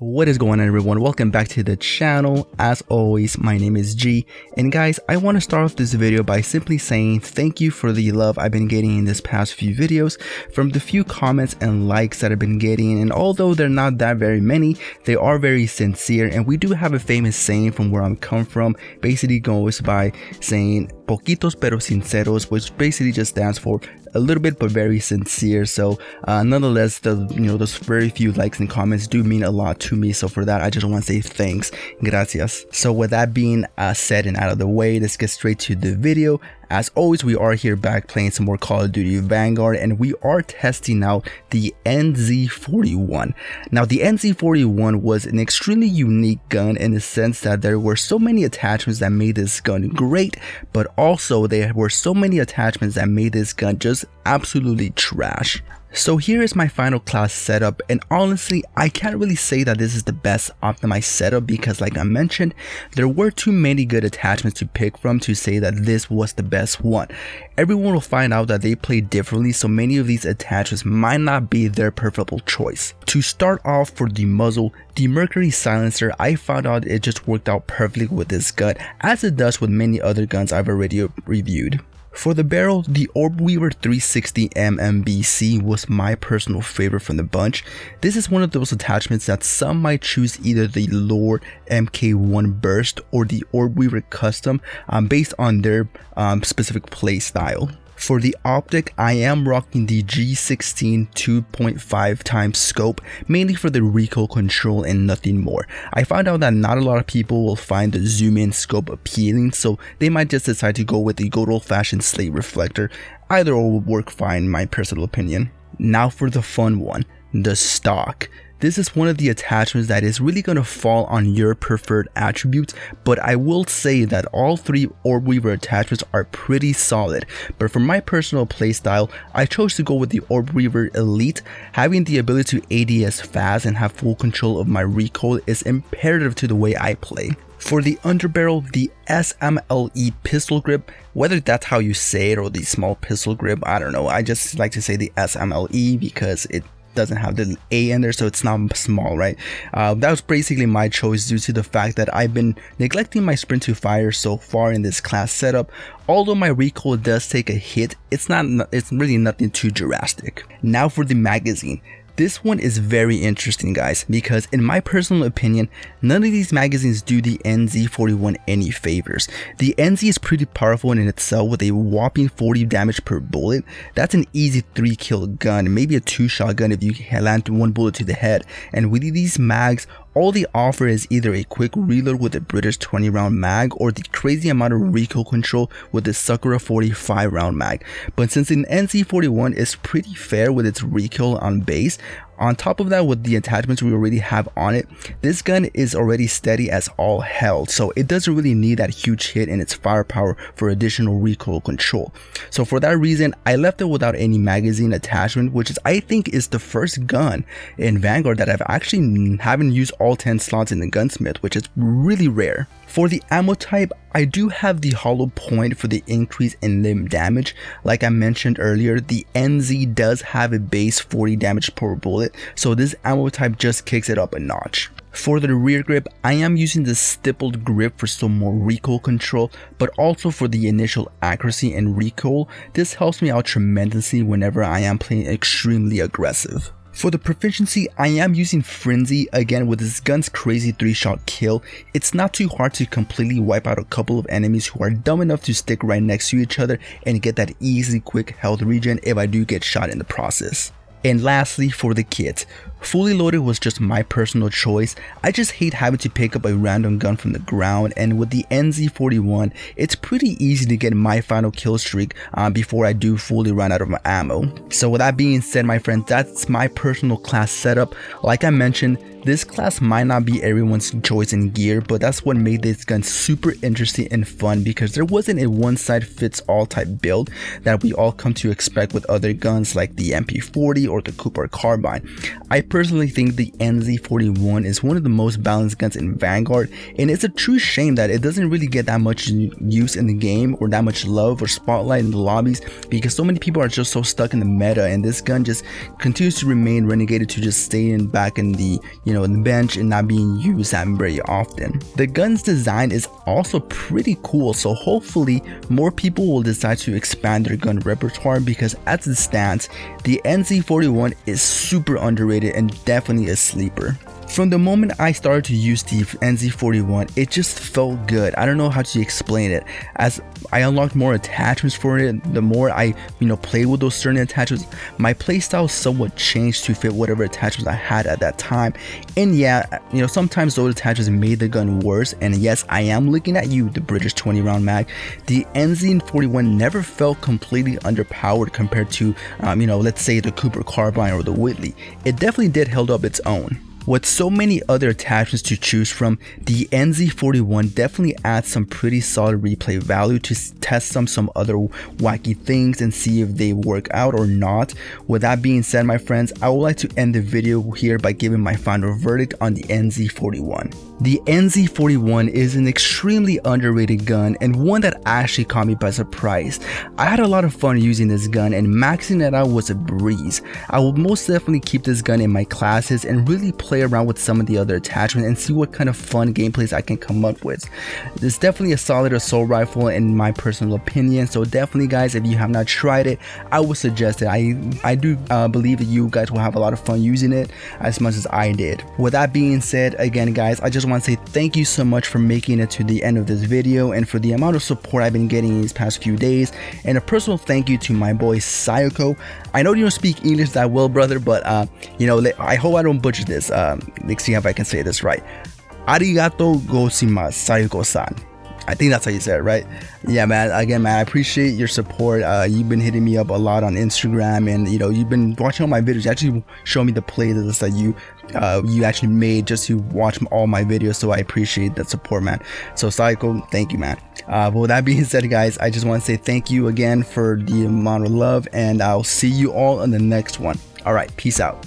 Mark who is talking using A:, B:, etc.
A: What is going on, everyone? Welcome back to the channel. As always, my name is G, and guys, I want to start off this video by simply saying thank you for the love I've been getting in this past few videos, from the few comments and likes that I've been getting. And although they're not that very many, they are very sincere, and we do have a famous saying from where I'm come from. Basically goes by saying poquitos pero sinceros, which basically just stands for a little bit but very sincere. So nonetheless, those very few likes and comments do mean a lot to me, so for that I just want to say thanks, gracias. So with that being said and out of the way, let's get straight to the video. As always, we are here back playing some more Call of Duty Vanguard, and we are testing out the NZ-41. Now, the NZ-41 was an extremely unique gun in the sense that there were so many attachments that made this gun great, but also there were so many attachments that made this gun just absolutely trash. So here is my final class setup, and honestly I can't really say that this is the best optimized setup because, like I mentioned, there were too many good attachments to pick from to say that this was the best one. Everyone will find out that they play differently, so many of these attachments might not be their preferable choice. To start off, for the muzzle, the Mercury silencer, I found out it just worked out perfectly with this gun, as it does with many other guns I've already reviewed. For the barrel, the Orb Weaver 360 MMBC was my personal favorite from the bunch. This is one of those attachments that some might choose either the Lore MK1 Burst or the Orb Weaver Custom based on their specific play style. For the optic, I am rocking the G16 2.5 times scope, mainly for the recoil control and nothing more. I found out that not a lot of people will find the zoom in scope appealing, so they might just decide to go with the good old fashioned slate reflector. Either or will work fine in my personal opinion. Now for the fun one, the stock. This is one of the attachments that is really going to fall on your preferred attributes, but I will say that all three Orb Weaver attachments are pretty solid. But for my personal playstyle, I chose to go with the Orb Weaver Elite. Having the ability to ADS fast and have full control of my recoil is imperative to the way I play. For the underbarrel, the SMLE pistol grip, whether that's how you say it or the small pistol grip, I don't know. I just like to say the SMLE because it doesn't have the A in there, so it's not small, right? That was basically my choice due to the fact that I've been neglecting my sprint to fire so far in this class setup. Although my recoil does take a hit, it's really nothing too drastic. Now for the magazine. This one is very interesting, guys, because in my personal opinion, none of these magazines do the NZ-41 any favors. The NZ is pretty powerful in itself with a whopping 40 damage per bullet. That's an easy 3-kill gun, maybe a 2-shot gun if you land one bullet to the head. And with these mags, all they offer is either a quick reload with the British 20-round mag or the crazy amount of recoil control with the Sakura 45-round mag. But since an NZ-41 is pretty fair with its recoil on base, on top of that, with the attachments we already have on it, this gun is already steady as all hell, so it doesn't really need that huge hit in its firepower for additional recoil control. So for that reason, I left it without any magazine attachment, which I think is the first gun in Vanguard that I've actually haven't used all 10 slots in the gunsmith, which is really rare. For the ammo type, I do have the hollow point for the increase in limb damage. Like I mentioned earlier, the NZ does have a base 40 damage per bullet, so this ammo type just kicks it up a notch. For the rear grip, I am using the stippled grip for some more recoil control, but also for the initial accuracy and recoil. This helps me out tremendously whenever I am playing extremely aggressive. For the proficiency, I am using Frenzy. Again, with this gun's crazy 3-shot kill, it's not too hard to completely wipe out a couple of enemies who are dumb enough to stick right next to each other and get that easy quick health regen if I do get shot in the process. And lastly, for the kit, fully loaded was just my personal choice. I just hate having to pick up a random gun from the ground, and with the NZ-41, it's pretty easy to get my final kill streak before I do fully run out of my ammo. So with that being said, my friends, that's my personal class setup. Like I mentioned, this class might not be everyone's choice in gear, but that's what made this gun super interesting and fun, because there wasn't a one-size-fits-all type build that we all come to expect with other guns like the MP40 or the Cooper carbine. I personally think the NZ-41 is one of the most balanced guns in Vanguard, and it's a true shame that it doesn't really get that much use in the game or that much love or spotlight in the lobbies, because so many people are just so stuck in the meta, and this gun just continues to remain relegated to just staying back in the in the bench and not being used that very often. The gun's design is also pretty cool, so hopefully more people will decide to expand their gun repertoire, because as it stands, the NZ-41 is super underrated and definitely a sleeper. From the moment I started to use the NZ-41, it just felt good. I don't know how to explain it. As I unlocked more attachments for it, the more I played with those certain attachments, my playstyle somewhat changed to fit whatever attachments I had at that time. And yeah, sometimes those attachments made the gun worse. And yes, I am looking at you, the British 20 round mag. The NZ-41 never felt completely underpowered compared to let's say the Cooper Carbine or the Whitley. It definitely did hold up its own. With so many other attachments to choose from, the NZ-41 definitely adds some pretty solid replay value to test some other wacky things and see if they work out or not. With that being said, my friends, I would like to end the video here by giving my final verdict on the NZ-41. The NZ-41 is an extremely underrated gun and one that actually caught me by surprise. I had a lot of fun using this gun, and maxing it out was a breeze. I will most definitely keep this gun in my classes and really play around with some of the other attachments and see what kind of fun gameplays I can come up with. It's definitely a solid assault rifle in my personal opinion, so definitely guys, if you have not tried it, I would suggest it. I do believe that you guys will have a lot of fun using it as much as I did. With that being said, again guys, I just want to say thank you so much for making it to the end of this video and for the amount of support I've been getting these past few days, and a personal thank you to my boy Sayoko. I know you don't speak English that well, brother, but I hope I don't butcher this. Let's see if I can say this right. Arigato gozaimasu, Sayoko-san. I think that's how you say it, right? Yeah, man. Again, man, I appreciate your support. You've been hitting me up a lot on Instagram, and you've been watching all my videos. You actually show me the playlists that you actually made just to watch all my videos. So I appreciate that support, man. So Sayoko, thank you, man. But with that being said, guys, I just want to say thank you again for the amount of love, and I'll see you all in the next one. All right, peace out.